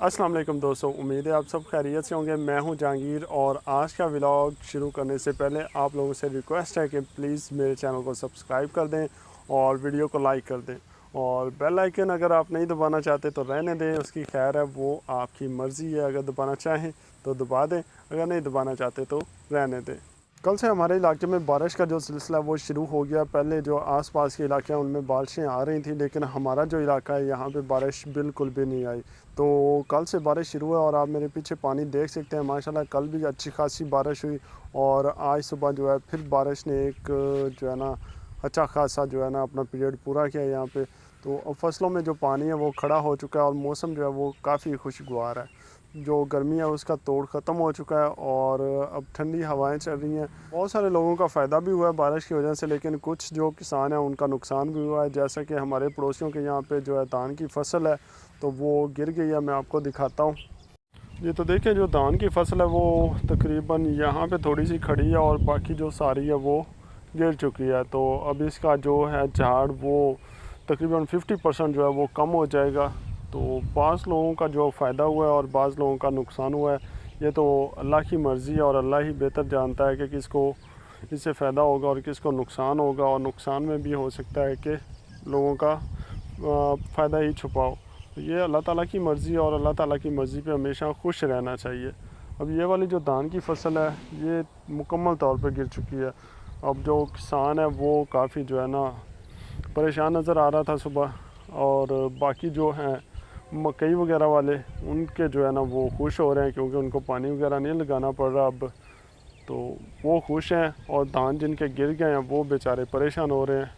अस्सलाम वालेकुम दोस्तों, उम्मीद है आप सब खैरियत से होंगे। मैं हूं जहांगीर और आज का व्लॉग शुरू करने से पहले आप लोगों से रिक्वेस्ट है कि प्लीज़ मेरे चैनल को सब्सक्राइब कर दें और वीडियो को लाइक कर दें और बेल आइकन अगर आप नहीं दबाना चाहते तो रहने दें, उसकी खैर है, वो आपकी मर्ज़ी है। अगर दबाना चाहें तो दबा दें, अगर नहीं दबाना चाहते तो रहने दें। कल से हमारे इलाके में बारिश का जो सिलसिला वो शुरू हो गया। पहले जो आसपास के इलाके हैं उनमें बारिशें आ रही थी, लेकिन हमारा जो इलाका है यहाँ पे बारिश बिल्कुल भी नहीं आई। तो कल से बारिश शुरू है और आप मेरे पीछे पानी देख सकते हैं। माशाल्लाह कल भी अच्छी खासी बारिश हुई और आज सुबह जो है फिर बारिश ने एक जो है ना अच्छा खासा जो है ना अपना पीरियड पूरा किया यहाँ पे। तो अब फसलों में जो पानी है वो खड़ा हो चुका है और मौसम जो है वो काफ़ी खुशगवार है। जो गर्मी है उसका तोड़ ख़त्म हो चुका है और अब ठंडी हवाएं चल रही हैं। बहुत सारे लोगों का फ़ायदा भी हुआ है बारिश की वजह से, लेकिन कुछ जो किसान हैं उनका नुकसान भी हुआ है। जैसा कि हमारे पड़ोसियों के यहाँ पे जो है धान की फसल है तो वो गिर गई है। मैं आपको दिखाता हूँ। ये तो देखिए, जो धान की फसल है वो तकरीबन यहाँ पे थोड़ी सी खड़ी है और बाकी जो सारी है वो गिर चुकी है। तो अब इसका जो है झाड़ वो तकरीबन 50% जो है वो कम हो जाएगा। तो बाज़ लोगों का जो फ़ायदा हुआ है और बाज़ लोगों का नुकसान हुआ है। ये तो अल्लाह की मर्ज़ी है और अल्लाह ही बेहतर जानता है कि किसको इससे फ़ायदा होगा और किसको नुकसान होगा। और नुकसान में भी हो सकता है कि लोगों का फ़ायदा ही छुपा हो। तो ये अल्लाह ताला की मर्ज़ी है और अल्लाह ताला की मर्ज़ी पे हमेशा खुश रहना चाहिए। अब ये वाली जो धान की फसल है ये मुकम्मल तौर पे गिर चुकी है। अब जो किसान है वो काफ़ी जो है ना परेशान नज़र आ रहा था सुबह, और बाकी जो हैं मकई वगैरह वाले उनके जो है ना वो खुश हो रहे हैं क्योंकि उनको पानी वगैरह नहीं लगाना पड़ रहा अब। तो वो खुश हैं और धान जिनके गिर गए हैं वो बेचारे परेशान हो रहे हैं।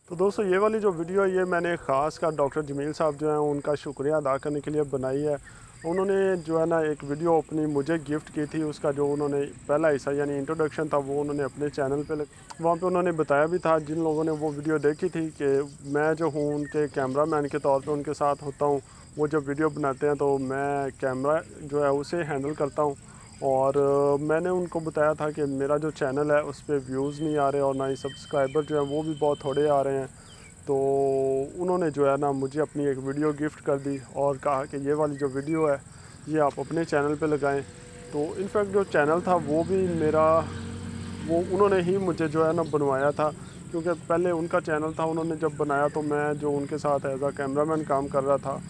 तो दोस्तों, ये वाली जो वीडियो है ये मैंने ख़ास कर डॉक्टर जमील साहब जो हैं उनका शुक्रिया अदा करने के लिए बनाई है। उन्होंने जो है ना एक वीडियो अपनी मुझे गिफ्ट की थी। उसका जो उन्होंने पहला हिस्सा यानी इंट्रोडक्शन था वो उन्होंने अपने चैनल पे वहाँ पे उन्होंने बताया भी था। जिन लोगों ने वो वीडियो देखी थी कि मैं जो हूँ उनके कैमरामैन के तौर पे उनके साथ होता हूँ। वो जब वीडियो बनाते हैं तो मैं कैमरा जो है उसे हैंडल करता हूँ। और मैंने उनको बताया था कि मेरा जो चैनल है उस पर व्यूज़ नहीं आ रहे और ना ही सब्सक्राइबर जो हैं वो भी बहुत थोड़े आ रहे हैं। तो उन्होंने जो है ना मुझे अपनी एक वीडियो गिफ्ट कर दी और कहा कि ये वाली जो वीडियो है ये आप अपने चैनल पे लगाएं। तो इनफैक्ट जो चैनल था वो भी मेरा वो उन्होंने ही मुझे जो है ना बनवाया था, क्योंकि पहले उनका चैनल था। उन्होंने जब बनाया तो मैं जो उनके साथ एज आ कैमरामैन काम कर रहा था।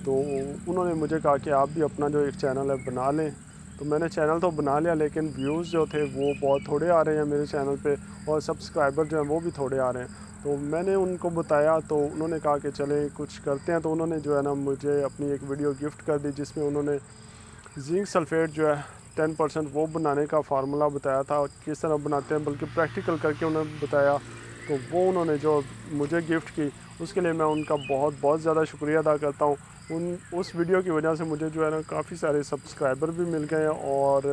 तो उन्होंने मुझे कहा कि आप भी अपना जो एक चैनल है बना लें। तो मैंने चैनल तो बना लिया, लेकिन व्यूज़ जो थे वो बहुत थोड़े आ रहे हैं मेरे चैनल पे और सब्सक्राइबर जो हैं वो भी थोड़े आ रहे हैं। तो मैंने उनको बताया तो उन्होंने कहा कि चलें कुछ करते हैं। तो उन्होंने जो है ना मुझे अपनी एक वीडियो गिफ्ट कर दी जिसमें उन्होंने जिंक सल्फेट जो है 10% वो बनाने का फार्मूला बताया था, किस तरह बनाते हैं, बल्कि प्रैक्टिकल करके उन्होंने बताया। तो वो उन्होंने जो मुझे गिफ्ट की उसके लिए मैं उनका बहुत बहुत ज़्यादा शुक्रिया अदा करता हूँ। उस वीडियो की वजह से मुझे जो है ना काफ़ी सारे सब्सक्राइबर भी मिल गए हैं और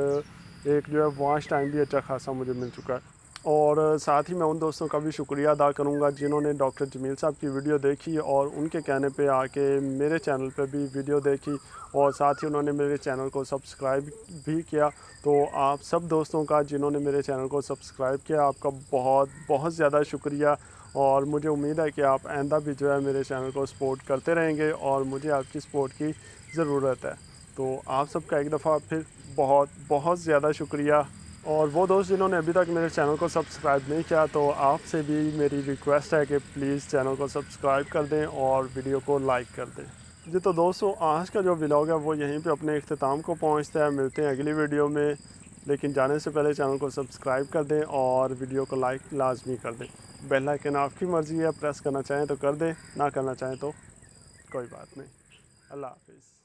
एक जो है वॉच टाइम भी अच्छा खासा मुझे मिल चुका है। और साथ ही मैं उन दोस्तों का भी शुक्रिया अदा करूंगा जिन्होंने डॉक्टर जमील साहब की वीडियो देखी और उनके कहने पे आके मेरे चैनल पे भी वीडियो देखी और साथ ही उन्होंने मेरे चैनल को सब्सक्राइब भी किया। तो आप सब दोस्तों का जिन्होंने मेरे चैनल को सब्सक्राइब किया आपका बहुत बहुत ज़्यादा शुक्रिया। और मुझे उम्मीद है कि आप आइंदा भी जो है मेरे चैनल को सपोर्ट करते रहेंगे और मुझे आपकी सपोर्ट की ज़रूरत है। तो आप सबका एक दफ़ा फिर बहुत बहुत ज़्यादा शुक्रिया। और वो दोस्त जिन्होंने अभी तक मेरे चैनल को सब्सक्राइब नहीं किया तो आपसे भी मेरी रिक्वेस्ट है कि प्लीज़ चैनल को सब्सक्राइब कर दें और वीडियो को लाइक कर दें। जी तो दोस्तों, आज का जो व्लॉग है वो यहीं पे अपने इख्तिताम को पहुंचता है। मिलते हैं अगली वीडियो में, लेकिन जाने से पहले चैनल को सब्सक्राइब कर दें और वीडियो को लाइक लाजमी कर दें। बेल आइकन आपकी मर्ज़ी है, प्रेस करना चाहें तो कर दें, ना करना चाहें तो कोई बात नहीं। अल्लाह हाफिज़।